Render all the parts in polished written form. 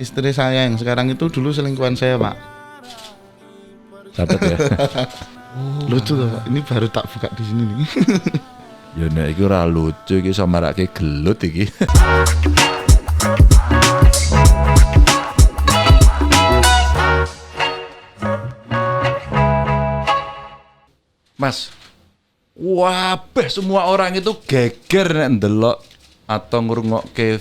istri saya yang sekarang itu dulu selingkuhan saya, Pak. Dapat ya. Lucu loh, Pak. Ini baru tak buka di sini nih. Ya nek iki ora lucu iki iso marake gelut iki. Mas, wabeh semua orang itu geger nek ndelok atau ngrungokke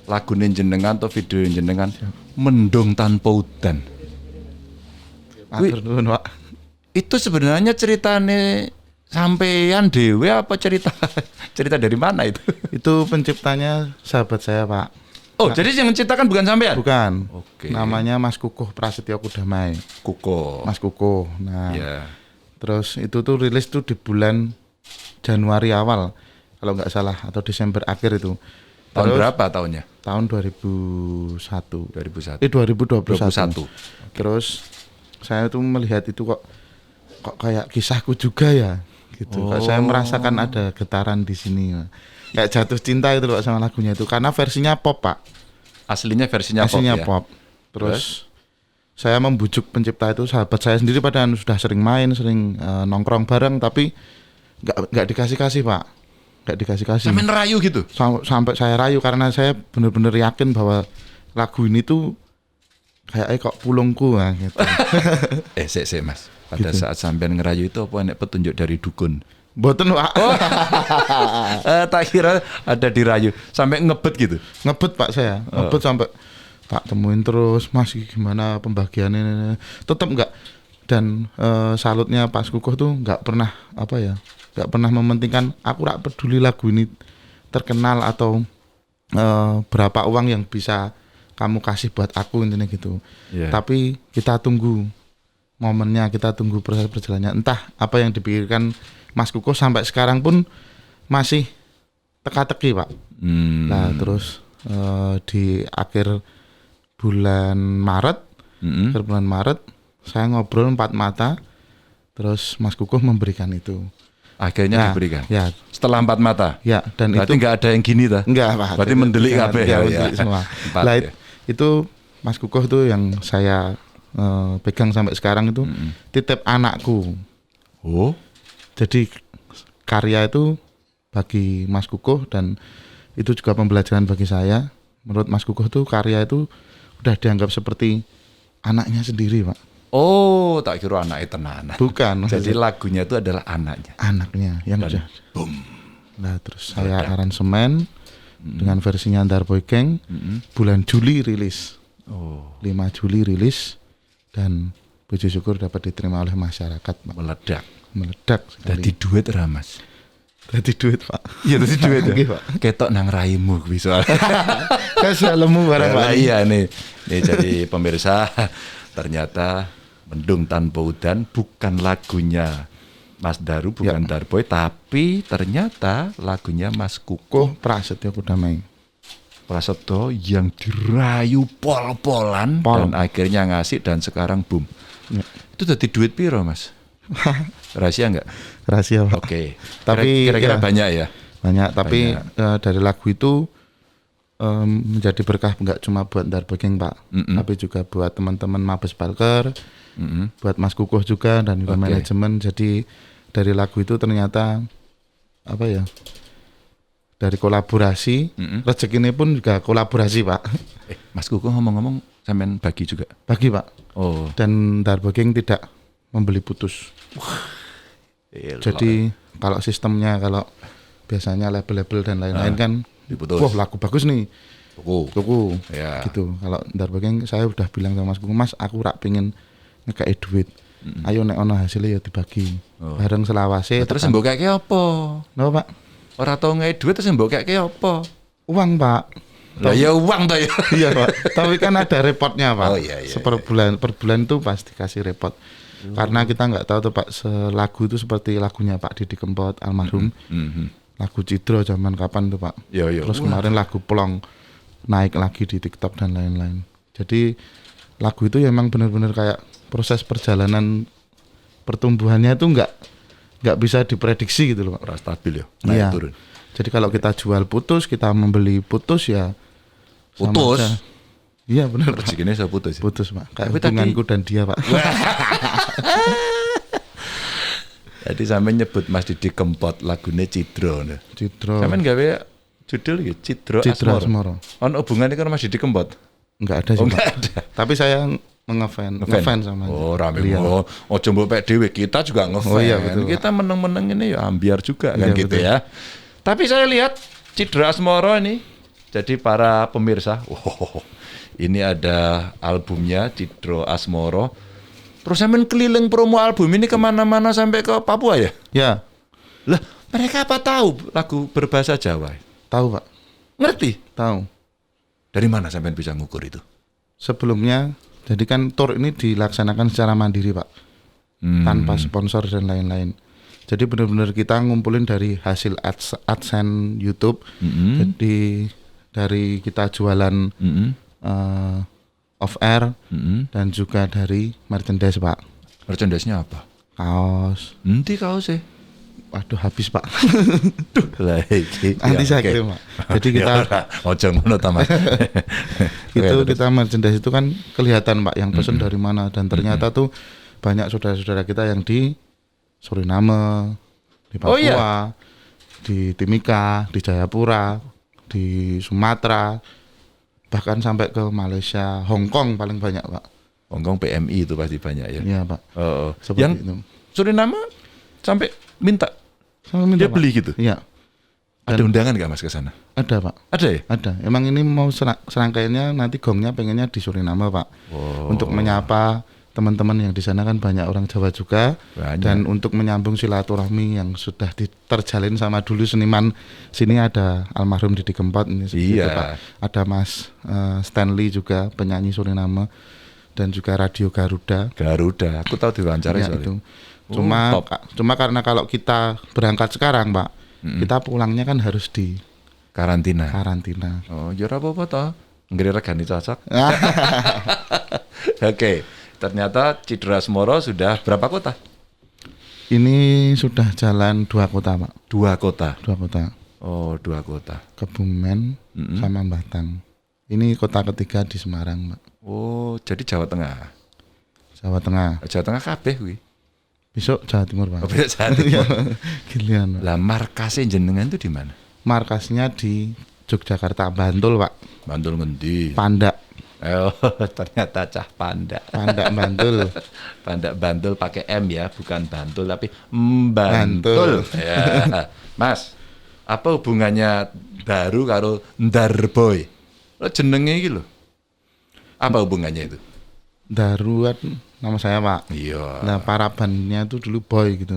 lagune jenengan atau video jenengan Mendung Tanpa Udan. Matur nuwun, Pak. Itu sebenarnya ceritane sampean dewe apa cerita dari mana itu? Itu penciptanya sahabat saya, Pak. Oh, jadi yang menciptakan bukan sampean? Bukan. Oke. Namanya Mas Kukuh Prasetyo Kudamai. Kuko. Mas Kukuh. Nah, Ya. terus itu tuh rilis tuh di bulan Januari awal kalau nggak salah atau Desember akhir itu. Tahun Terus, berapa tahunnya? Tahun 2001. 2001. 2021. Terus saya tuh melihat itu kok kayak kisahku juga ya gitu. Kok saya merasakan ada getaran di sini. Kayak jatuh cinta itu loh sama lagunya itu karena versinya pop, Pak. Aslinya versinya Aslinya pop ya. pop. Terus saya membujuk pencipta itu, sahabat saya sendiri padahal sudah sering main, sering nongkrong bareng, tapi nggak dikasih Pak, nggak dikasih. Sampai ngerayu gitu. Sampai saya rayu karena saya benar-benar yakin bahwa lagu ini tuh kayak kok pulungku lah gitu. Sik Mas. Pada Gitu. saat sampean ngerayu itu apa nek petunjuk dari dukun? Boten, Pak. Tak kira ada dirayu sampai ngebet gitu. Ngebet, Pak, saya. Ngebet sampai tak temuin terus, Mas gimana pembagiannya. Tetap enggak. Dan salutnya Pak Kukuh tuh enggak pernah enggak pernah mementingkan aku rak peduli lagu ini terkenal atau berapa uang yang bisa kamu kasih buat aku intinya gitu. Yeah. Tapi kita tunggu momennya, kita tunggu proses perjalanannya. Entah apa yang dipikirkan Mas Kukuh sampai sekarang pun masih teka-teki, Pak. Nah, terus di akhir bulan Maret, saya ngobrol 4 mata, terus Mas Kukuh memberikan itu. Akhirnya diberikan. Ya, Setelah 4 mata. ya, dan Berarti itu nggak ada yang gini ta? enggak, Pak. Berarti mendelik kabeh ya. mendelik semua. 4 Lah, ya. itu Mas Kukuh tuh yang saya pegang sampai sekarang itu titip anakku. Oh, Jadi karya itu bagi Mas Kukuh dan itu juga pembelajaran bagi saya. Menurut Mas Kukuh tuh karya itu udah dianggap seperti anaknya sendiri, Pak. oh, tak kira anaknya tenanan. Bukan. Jadi lagunya itu adalah anaknya. anaknya yang Dan udah. boom. Nah, terus saya aransemen dengan versinya Darboy Gang. Bulan Juli rilis. Oh, 5 Juli rilis dan puji syukur dapat diterima oleh masyarakat, Pak. meledak. Meledak Jadi sekali. duit ra, Mas. Jadi duit, Pak. Iya, tadi duit ya. Nggih, Pak. Ketok nang raimu kuwi soalnya. Kasih lemu barang, Pak. Iya nih. Nih jadi pemirsa, ternyata Mendung Tanpa Udan bukan lagunya Mas Daru, bukan Darboy, tapi ternyata lagunya Mas Kukuh Kukuh Prasetyo Kudamai. Prasetyo yang dirayu pol-polan dan akhirnya ngasih dan sekarang boom. Ya. Itu jadi duit piro, Mas? Rahasia enggak? Rahasia, Pak. Oke. Tapi Kira-kira ya, banyak ya? banyak, tapi dari lagu itu menjadi berkah enggak cuma buat Darboy Gang, Pak, tapi juga buat teman-teman Mabes Balker, buat Mas Kukuh juga dan juga manajemen. Jadi dari lagu itu ternyata dari kolaborasi, rezeki ini pun juga kolaborasi, Pak. Mas Kukuh ngomong-ngomong sampean bagi juga? Bagi, Pak. Oh. Dan Darboy Gang tidak membeli putus. Jadi kalau sistemnya, kalau biasanya label-label dan lain-lain kan diputus. wah lagu bagus nih, tuku Ya. gitu. Kalau Darboy Gang saya udah bilang sama Mas Kukuh, Mas aku rak pengen ngekei duit, ayo nek ono hasilnya ya dibagi bareng selawase. Terus mbok kakek apa? Napa, Pak? Ora tau ngei duit terus mbok kakek apa? Uang, Pak. Lah ya uang ta ya. Iya, Pak. Tapi kan ada repotnya, Pak. Oh, iya, iya, per bulan itu pasti kasih repot. Karena kita nggak tahu tuh, Pak, lagu itu seperti lagunya Pak Didi Kempot almarhum. Lagu Cidro zaman kapan tuh, Pak? Iya. Terus kemarin lagu Plong naik lagi di TikTok dan lain-lain. Jadi lagu itu ya emang benar-benar kayak proses perjalanan pertumbuhannya itu nggak bisa diprediksi gitu loh, Pak. Ora stabil ya. Naik Iya. turun. Jadi kalau kita jual putus, kita membeli putus ya sama Putus. aja. Iya benar Pak. Rezekinya saya putus. Putus Pak. Kayak Tapi hubunganku dan dia Pak. Jadi sampe nyebut Mas Didi Kempot lagune Cidro. Cidro. Sampean gawe judul iki Cidro Asmoro. Ono hubungane karo Mas Didi Kempot? Enggak ada sih Pak. Enggak ada. Tapi saya ngefans sama Oh, rame. beliau. Ojo mbok pek dhewe, kita juga ngefans. Oh, iya, betul, kita meneng-meneng ini ya ambiar juga kan Iya, gitu betul. ya. Tapi saya lihat Cidro Asmoro ini. Jadi para pemirsa, ini ada albumnya Cidro Asmoro. Terus sampean keliling promo album ini kemana-mana sampai ke Papua ya? Ya, Lah, mereka apa tahu lagu berbahasa Jawa? tahu Pak. Ngerti? Tahu. Dari mana sampean bisa ngukur itu? Sebelumnya, jadi kan tour ini dilaksanakan secara mandiri Pak, tanpa sponsor dan lain-lain. Jadi benar-benar kita ngumpulin dari hasil AdSense YouTube. Jadi dari kita jualan off air dan juga dari merchandise Pak. Merchandise-nya apa? Kaos. Nanti kaos sih. Waduh habis Pak. Lah iki. Nanti saya kirim Pak. Jadi kita ojo ngono ta Mas. itu kita merchandise itu kan kelihatan Pak yang pesen dari mana, dan ternyata tuh banyak saudara-saudara kita yang di Suriname, di Papua, Oh, iya? di Timika, di Jayapura, di Sumatera, bahkan sampai ke Malaysia, Hong Kong paling banyak Pak. Hongkong PMI itu pasti banyak ya. Iya Pak. Oh, Seperti yang itu. Suriname sampai minta Sama minta, dia beli Pak. gitu. Iya, Ada undangan nggak Mas ke sana? ada Pak. Ada ya? Ada. Emang ini mau serangkaiannya nanti gongnya pengennya di Suriname Pak. Untuk menyapa teman-teman yang di sana kan banyak orang Jawa juga. Banyak. Dan untuk menyambung silaturahmi yang sudah terjalin sama dulu seniman sini, ada almarhum Didi Kempot ini seperti Iya. itu, Pak. Ada Mas Stanley juga penyanyi Suriname, dan juga Radio Garuda. Garuda. Aku tahu diwawancara Ya, soalnya. itu. Oh, Cuma top. cuma karena kalau kita berangkat sekarang Pak, kita pulangnya kan harus di Karantina. karantina. Oh, ya ora apa-apa toh. Nggih regani cocok. Oke. Ternyata Cidro Asmoro sudah berapa kota? Ini sudah jalan 2 kota Pak. 2 kota. 2 kota. Oh, 2 kota. Kebumen sama Batang. Ini kota ketiga di Semarang Pak. Oh, jadi Jawa Tengah. Jawa Tengah. Jawa Tengah kabeh kuwi. Besok Jawa Timur Pak. Oh, beda Jawa Timur. Gilian Pak. Lah markasnya jenengan itu di mana? Markasnya di Yogyakarta, Bantul Pak. Bantul ngendi? Pandak. Oh, ternyata cah Pandak. Pandak Bantul. Pandak Bantul pakai M ya, bukan Bantul tapi Bantul. Ya. Mas, apa hubungannya Daru karo Ndarboy? Lo jenenge iki lho. Apa hubungannya itu? Darurat nama saya Pak. Iya. Nah parabannya itu dulu Boy gitu.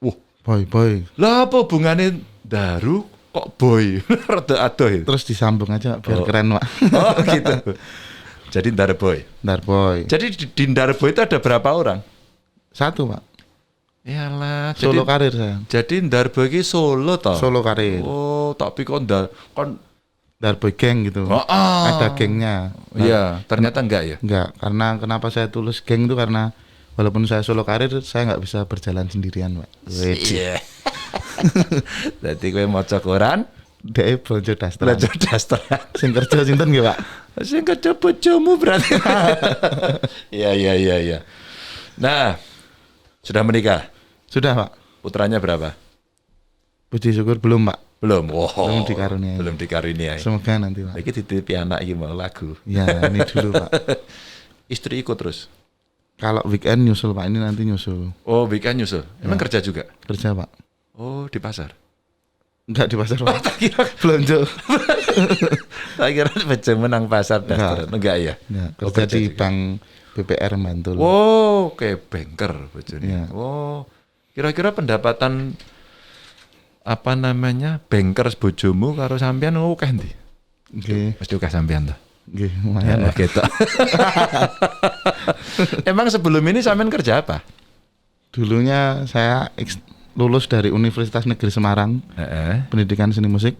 Wah, Boy. lah apa hubungannya Daru kok Boy? Rada adoh itu. Terus disambung aja biar keren Pak. Oh gitu. Jadi Ndarboy. Darboy. Jadi di Ndarboy itu ada berapa orang? 1 Pak. Yalah, Solo karir saya. jadi Ndarboy iki solo toh? Solo karir. Oh, tapi kon Darboy geng gitu. Ada gengnya. Iya, ternyata enggak ya. Enggak, karena kenapa saya tulis geng itu karena walaupun saya solo karir, saya nggak bisa berjalan sendirian Pak. Iya. Jadi kowe maca koran, Dek Blonjo Daster. belajar dasteran. Sing kerja sinten nggih Pak? Sing kerja bojomu berarti. Iya. Nah, sudah menikah. Sudah Pak. Putranya berapa? Puji syukur belum Pak. Belum. Wow. Belum dikaruniai. Belum dikaruniai. Semoga nanti Pak. Lagi dititipi anak iki mau lagu. Ya ini dulu Pak. Istri ikut terus. Kalau weekend nyusul Pak, ini nanti nyusul. Oh, weekend nyusul. Emang kerja juga? Kerja Pak. Oh, di pasar. Enggak di pasar Pak. Tak kira Blonjo. tak kira baca menang pasar dasteran. Enggak ya? Ya, Oh, kerja di juga. Bank BPR Bantul. Wow, kayak banker bojone. Iya. Oh, kira-kira pendapatan apa namanya bankers bojomu karo sampean akeh ndi? Nggih, Mesti akeh sampean ta? nggih lumayan Pak. Gitu. Emang sebelum ini sampean kerja apa? Dulunya saya lulus dari Universitas Negeri Semarang, Heeh. pendidikan seni musik.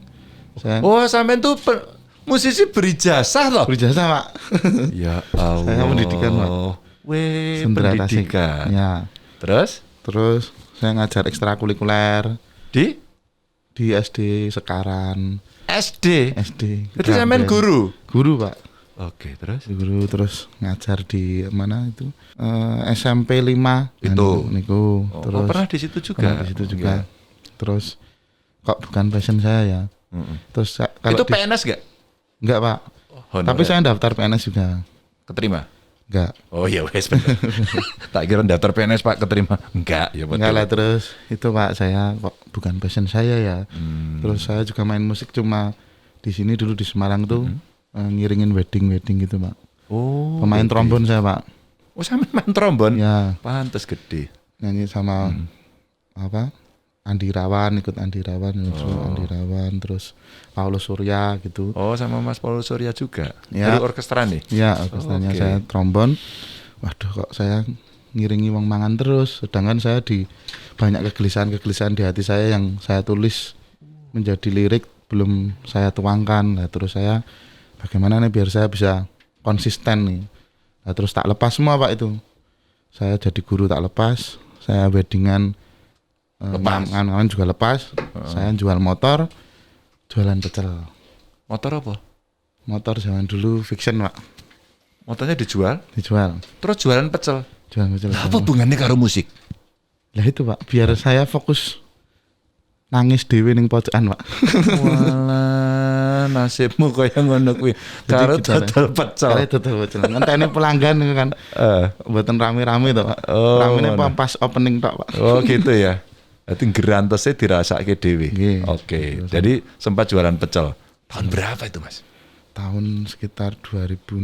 Saya Oh, sampean tuh musisi berijazah loh. berijazah Pak. Ya Allah. Saya pendidikan, Pak. Weh, Sendera Tasik. pendidikan. Ya. Terus saya ngajar ekstrakurikuler Di di SD Sekaran. SD. SD. Itu sampean guru. Guru Pak. Oke, terus? Jadi guru terus ngajar di mana itu? SMP 5 Itu. niku. Oh, pernah di situ juga. Pernah di situ juga. Terus kok bukan passion saya ya. Terus kalau itu PNS gak? enggak, Pak. Honorer. Tapi saya daftar PNS juga. Keterima? Enggak. Oh iya wes bener. Tak kira daftar PNS Pak keterima. Enggak, ya betul. Enggak lah, terus itu Pak, saya kok bukan passion saya ya. Terus saya juga main musik cuma di sini dulu di Semarang tuh ngiringin wedding gitu Pak. Oh. Pemain trombon saya Pak. Oh, sama main trombon? Ya. Pantes gede. Nyanyi sama apa? Andi Rawan, ikut Andi Rawan, terus Paulus Surya gitu. Oh, sama Mas Paulus Surya juga. Ya. Dari orkestra nih? Ya, orkestranya saya trombon. Waduh, kok saya ngiringi wong mangan terus, sedangkan saya di banyak kegelisahan di hati saya yang saya tulis menjadi lirik belum saya tuangkan. Nah, terus saya bagaimana nih biar saya bisa konsisten nih. Nah, terus tak lepas semua Pak itu. Saya jadi guru tak lepas, saya weddingan ngamen juga lepas. Saya jual motor, jualan pecel. Motor apa? Motor zaman dulu fiction Pak. Motornya dijual? Dijual. Terus jualan pecel? Jualan pecel. Apa hubungannya karo musik? Lah itu Pak, biar saya fokus nangis dhewe ning pojokan Pak. Walah, nasibmu kaya ngono kuwi. Karo dodol pecel. Karo dodol pecel. Ngenteni pelanggan itu kan. Mboten rame-rame to Pak. Ramene pas opening tok Pak. Oh gitu ya. Berarti gerantesnya dirasake dhewe. Oke. Jadi sempat jualan pecel. Tahun berapa itu Mas? Tahun sekitar 2016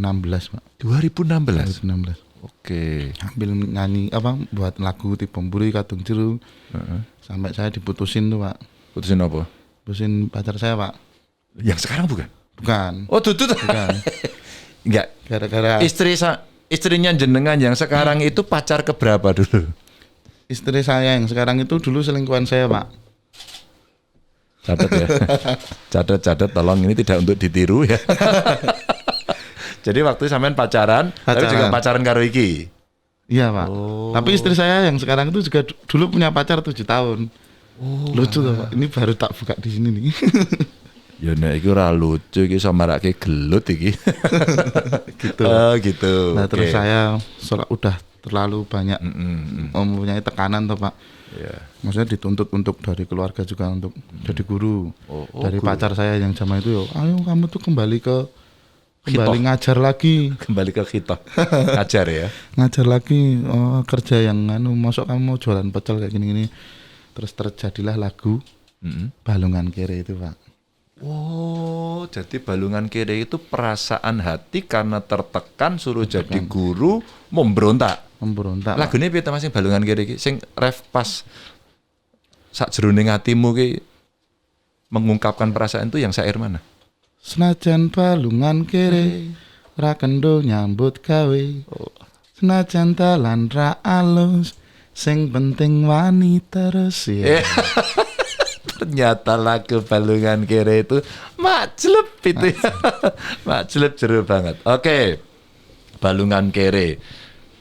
Pak. 2016. 2016. Oke. Ambil nyanyi apa buat lagu Tipe Mburi Kadung Jeru. Sampai saya diputusin tuh Pak. Putusin apa? Putusin pacar saya Pak. Yang sekarang bukan? Bukan. Oh tutut. Bukan. Enggak. Gara-gara istrinya jenengan yang sekarang itu pacar keberapa dulu? Istri saya yang sekarang itu dulu selingkuhan saya Pak. Catat ya. Catat tolong ini tidak untuk ditiru ya. Jadi waktu sampean pacaran, tapi juga pacaran karo iki. Iya Pak. Tapi istri saya yang sekarang itu juga dulu punya pacar 7 tahun. Lucu tuh Pak. Ini baru tak buka di sini nih. Ya nek iki ora lucu iki samarake gelut iki. Gitu. Oh gitu. Nah terus saya udah terlalu banyak mempunyai tekanan tuh Pak. Yeah. Maksudnya dituntut untuk dari keluarga juga untuk jadi guru. Dari guru. pacar saya yang zaman itu, ayo kamu tuh kembali ngajar lagi. Kembali ke kita. Ngajar ya. Ngajar lagi, kerja yang masuk kamu mau jualan pecel kayak gini-gini. Terus terjadilah lagu Balungan Kere itu Pak. Oh, jadi balungan kiri itu perasaan hati karena tertekan suruh jadi guru memberontak. Lagune piye ta Mas sing balungan kiri iki sing ref pas sakjroning atimu ki mengungkapkan perasaan itu yang syair mana? Senajan balungan kere ra kendo nyambut gawe. Senajan dalan ra alus sing penting wani terus ya. Ternyata lagu balungan kere itu majleb itu ya. Majleb jero banget. Oke. Balungan kere.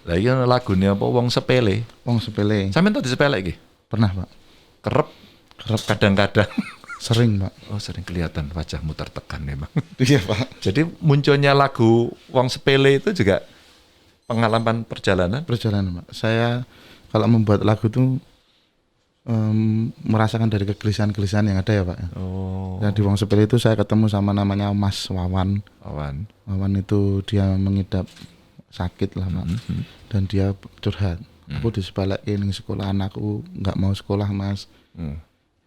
Lah iki lagune apa wong sepele? Wong sepele. Sampeyan tau disepele iki? Pernah Pak. Kerep kadang-kadang. Sering Pak. Oh sering kelihatan wajahmu tertekan memang. Iya Pak. Jadi munculnya lagu wong sepele itu juga pengalaman perjalanan? Perjalanan Pak. Saya kalau membuat lagu tuh merasakan dari kegelisahan yang ada ya Pak. Nah di Wong Sepele itu saya ketemu sama namanya Mas Wawan. Wawan itu dia mengidap sakit lah Pak. Dan dia curhat. Aku disepelekin di sekolah, anakku nggak mau sekolah Mas.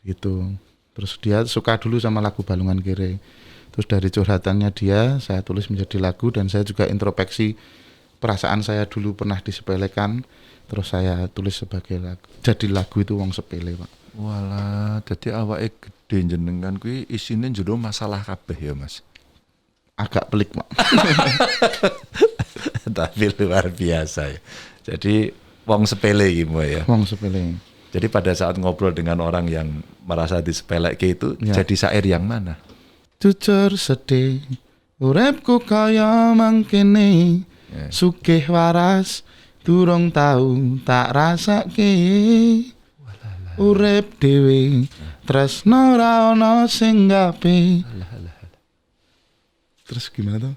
Gitu. Terus dia suka dulu sama lagu Balungan Kere. Terus dari curhatannya dia saya tulis menjadi lagu dan saya juga introspeksi perasaan saya dulu pernah disepelekan. Terus saya tulis sebagai lagu. Jadi lagu itu Wong Sepele Pak. Walah, jadi awake gede jenengan kuwi isine jero masalah kabeh ya Mas. Agak pelik Pak. Tapi luar biasa ya. Jadi Wong Sepele iki ya. Wong Sepele. Jadi pada saat ngobrol dengan orang yang merasa disepeleke itu jadi syair yang mana? Jujur sedih, uripku kaya mangkene, sugih waras, durung tau tak rasake. Urip dhewe, tresno ra ono sing gape. Terus gimana tuh?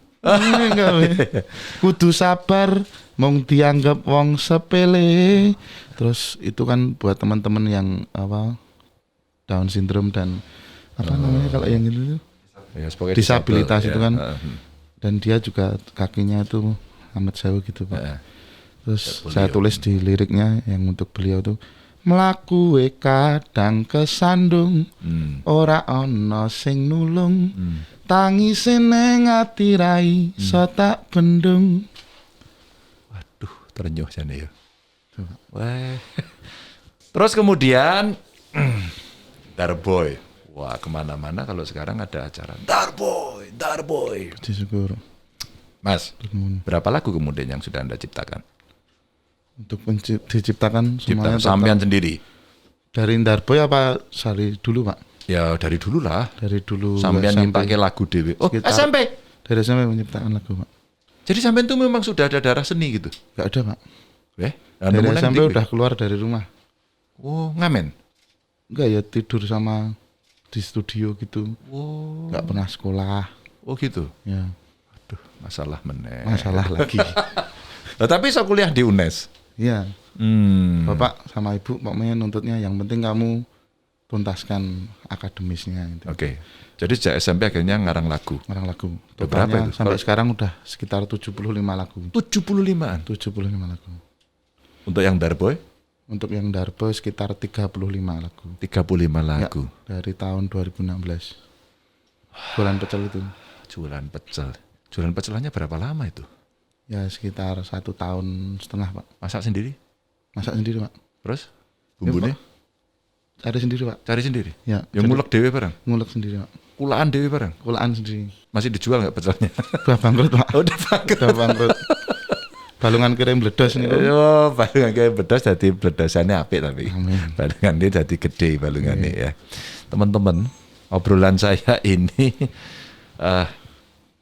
Kudu sabar, mong dianggap wong sepele. Terus itu kan buat teman-teman yang apa Down syndrome dan apa namanya kalau yang itu Ya, sebagai disabilitas disabel, itu ya. kan. Dan dia juga kakinya itu amat jauh gitu Pak. Terus Ya, saya beliau. tulis di liriknya yang untuk beliau tuh mlaku kadang kesandung ora ana sing nulung tangise ning ati rai so tak bendung. Waduh, terenyuh jane ya. Wah. Terus kemudian Darboy. Wah, kemana-mana kalau sekarang ada acara Darboy. Syukur Mas, berapa lagu kemudian yang sudah Anda ciptakan? untuk diciptakan semuanya Sampean sendiri? dari Darboy apa dari dulu Pak? Ya dari dulu lah. Dari dulu Sampean SMP. nyiptakan lagu dewe. Oh, Sekitar- SMP. Dari SMP menciptakan lagu Pak. Jadi sampean tuh memang sudah ada darah seni gitu. Gak ada Pak. Anu Dari mulai SMP ndi, udah keluar dari rumah. Oh, ngamen. Enggak ya tidur sama di studio gitu. Oh. Enggak pernah sekolah. Oh gitu. Ya, Aduh, masalah meneh. masalah lagi. Nah, tapi saya kuliah di UNES. Iya. Hmm. Bapak sama Ibu pokoknya nuntutnya yang penting kamu tuntaskan akademisnya itu. Oke. Jadi sejak SMP akhirnya ngarang lagu. Ngarang lagu. Berapa Totalnya itu? sampai sekarang udah sekitar 75 lagu. 75-an. 75 lagu. Untuk yang Darboy Untuk yang Darboy sekitar 35 lagu. 35 lagu. Ya, dari tahun 2016. Bulan pecel itu. Jualan pecel. Jualan pecelannya berapa lama itu? Ya sekitar 1,5 tahun Pak. Masak sendiri? Masak sendiri Pak. Terus bumbunya Cari sendiri Pak. cari sendiri? Ya. Yang ngulek dewe bareng? Ngulek sendiri Pak. Kulaan dewe bareng? Kulaan sendiri. Masih dijual nggak pecelnya? Udah bangkrut Pak. Oh, udah bangkrut. Udah bangkrut. Balungan kirim bledos nih. Oh, balungan kayak bedos jadi bledosannya apik tapi. Amin. Balungan dia jadi gede balungannya ya. Teman-teman, obrolan saya ini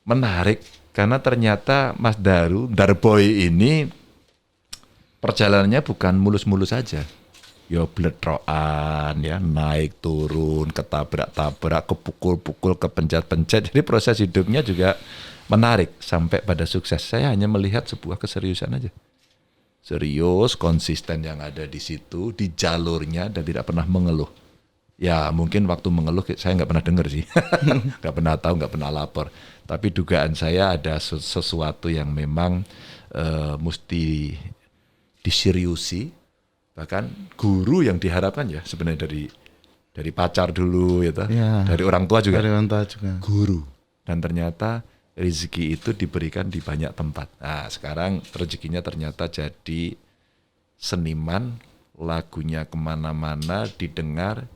menarik karena ternyata Mas Darboy ini perjalanannya bukan mulus-mulus saja. Ya bletrokan ya, naik turun, ketabrak-tabrak, kepukul-pukul, kepencet-pencet. Jadi proses hidupnya juga menarik sampai pada sukses. Saya hanya melihat sebuah keseriusan aja. Serius, konsisten yang ada di situ, di jalurnya dan tidak pernah mengeluh. Ya mungkin waktu mengeluh saya nggak pernah dengar sih, nggak pernah tahu, nggak pernah lapor. Tapi dugaan saya ada sesuatu yang memang mesti diseriusi. Bahkan guru yang diharapkan ya sebenarnya dari pacar dulu ya, dari orang tua juga. Dari orang tua juga. Guru. Dan ternyata rezeki itu diberikan di banyak tempat. Nah sekarang rezekinya ternyata jadi seniman, lagunya kemana-mana didengar,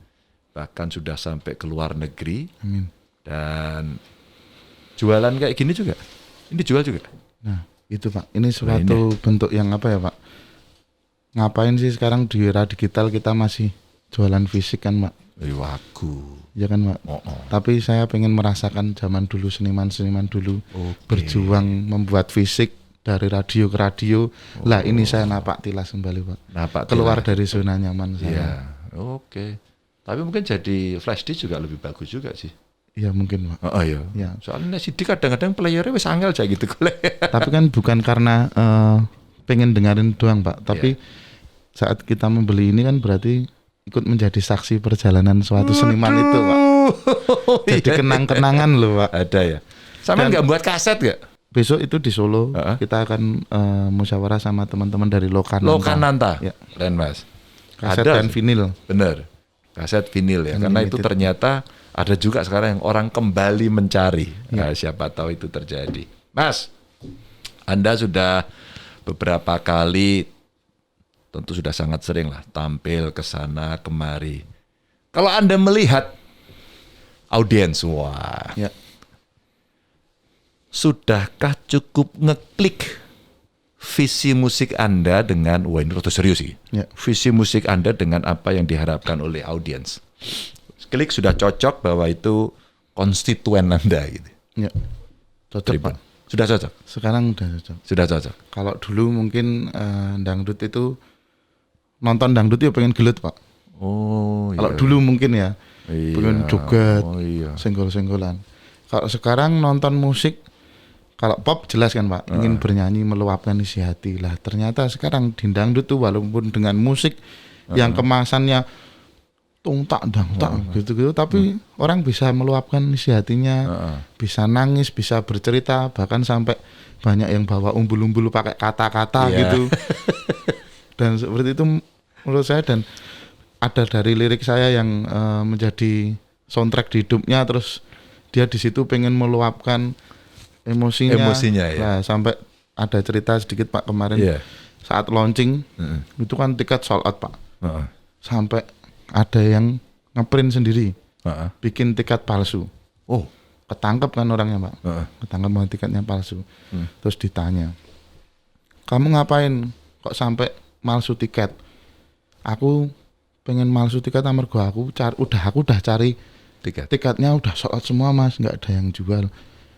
bahkan sudah sampai ke luar negeri. Amin. Dan jualan kayak gini juga. Ini dijual juga. Nah itu Pak. Ini suatu bentuk yang apa ya Pak? Ngapain sih sekarang di era digital kita masih jualan fisik kan Pak? Lagu. Ya kan Pak? Oh. Tapi saya pengen merasakan zaman dulu, seniman-seniman dulu. Oke. Berjuang membuat fisik dari radio ke radio. Lah ini saya napak tilas kembali Pak. Napak Keluar tilas. dari zona nyaman saya. Iya. Oke. Tapi mungkin jadi flash disk juga lebih bagus juga sih. Iya mungkin Pak. Oh iya. Ya. Soalnya CD kadang-kadang playernya wis angel aja gitu. Tapi kan bukan karena pengen dengerin doang Pak. Tapi saat kita membeli ini kan berarti ikut menjadi saksi perjalanan suatu seniman itu Pak. Jadi kenang-kenangan loh Pak. Ada ya. Sama nggak buat kaset nggak? Besok itu di Solo kita akan musyawarah sama teman-teman dari Lokananta. Lokananta. Ya. Keren Mas. Kaset Ada dan vinil. Bener. Kaset vinil ya. Karena itu ternyata ada juga sekarang yang orang kembali mencari. Nah, siapa tahu itu terjadi. Mas, Anda sudah beberapa kali, tentu sudah sangat sering lah tampil ke sana kemari. Kalau Anda melihat audiens, wah, Ya. sudahkah cukup ngeklik visi musik Anda dengan, wah ini rada serius sih, Ya. visi musik Anda dengan apa yang diharapkan oleh audiens? Klik sudah cocok bahwa itu konstituen Anda gitu. Ya. Cocok Pribadi. Pak. Sudah cocok? Sekarang udah cocok. Sudah cocok. Kalau dulu mungkin dangdut itu nonton dangdut ya pengen gelut Pak. Oh iya. Kalau dulu mungkin ya pengen joget, Oh iya. senggol-senggolan. Kalau sekarang nonton musik kalau pop jelas kan Pak, ingin bernyanyi meluapkan isi hati. Lah ternyata sekarang di dangdut tuh walaupun dengan musik yang kemasannya tung tak dang tak gitu-gitu, tapi orang bisa meluapkan isi hatinya, bisa nangis, bisa bercerita, bahkan sampai banyak yang bawa umbul-umbul pakai kata-kata gitu. Dan seperti itu menurut saya, dan ada dari lirik saya yang menjadi soundtrack di hidupnya, terus dia di situ pengen meluapkan emosinya ya. Nah, sampai ada cerita sedikit Pak kemarin saat launching itu kan tiket sold out Pak. Sampai ada yang ngeprint sendiri, bikin tiket palsu. Oh, ketangkep kan orangnya Pak, ketangkep bahwa tiketnya palsu. Terus ditanya, kamu ngapain kok sampai palsu tiket? Aku pengen palsu tiket amargo aku udah cari tiketnya udah sold out semua Mas, nggak ada yang jual.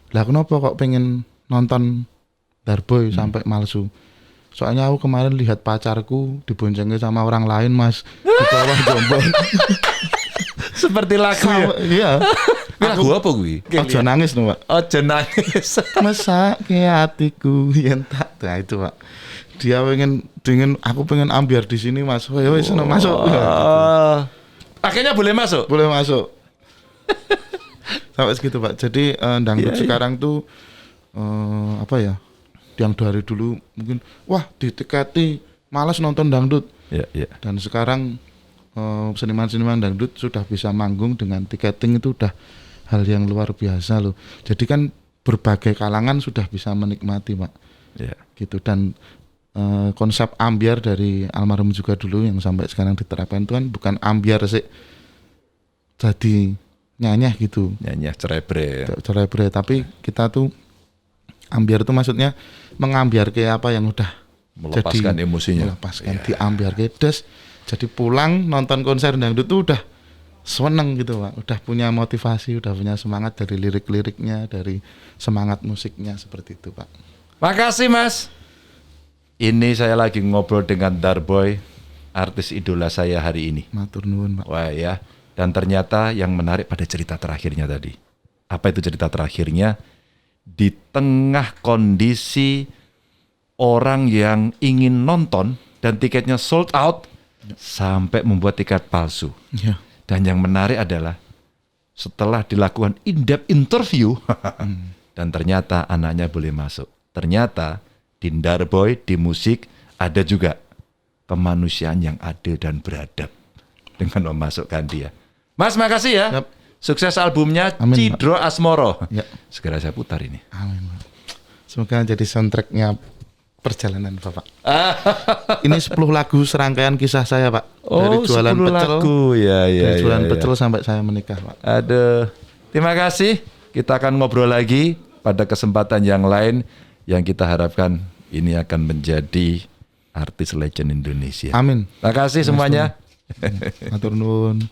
Lah kenapa kok pengen nonton Darboy sampai palsu? Soalnya aku kemarin lihat pacarku diboncengin sama orang lain Mas di bawah Jombor. Seperti lagu ya? Iya. Lagu apa gue? Ojo nangis no Pak. Ojo nangis. Masa ke hatiku yang tak. Nah itu Pak. Dia aku pengen ambiar di sini Mas. Woi seneng masuk. Akhirnya boleh masuk? Boleh masuk. Sampai segitu Pak. Jadi dangdut sekarang tuh apa ya? Yang dari dulu mungkin wah ditiketi malas nonton dangdut. Dan sekarang seniman-seniman dangdut sudah bisa manggung dengan tiketing, itu udah hal yang luar biasa loh. Jadi kan berbagai kalangan sudah bisa menikmati Pak. Gitu. Dan konsep ambiar dari almarhum juga dulu yang sampai sekarang diterapkan itu kan bukan ambiar sih jadi nyanyi gitu. Nyanyi cerebre. Cerebre, tapi kita tuh ambiar itu maksudnya mengambiar ke apa yang udah melepaskan jadi, emosinya. Melepaskan diambiar ke des. Jadi pulang nonton konser dangdut tuh udah seneng gitu Pak. Udah punya motivasi, udah punya semangat dari lirik-liriknya, dari semangat musiknya, seperti itu Pak. Makasih Mas. Ini saya lagi ngobrol dengan Darboy, artis idola saya hari ini. Matur nuwun Pak. Wah ya. Dan ternyata yang menarik pada cerita terakhirnya tadi. Apa itu cerita terakhirnya? Di tengah kondisi orang yang ingin nonton dan tiketnya sold out, sampai membuat tiket palsu. Dan yang menarik adalah setelah dilakukan in-depth interview dan ternyata anaknya boleh masuk. Ternyata di Darboy, di musik ada juga kemanusiaan yang adil dan beradab dengan memasukkan dia. Mas, makasih ya. Sukses albumnya. Amin, Cidro Pak. Asmoro. Segera saya putar ini. Amin Pak. Semoga jadi soundtracknya perjalanan Bapak. Ini 10 lagu serangkaian kisah saya Pak. Dari jualan 10 pecel, lagu. Dari jualan pecel sampai saya menikah Pak. Aduh, terima kasih. Kita akan ngobrol lagi pada kesempatan yang lain yang kita harapkan ini akan menjadi artis legend Indonesia. Amin. Terima kasih semuanya. Matur nuwun.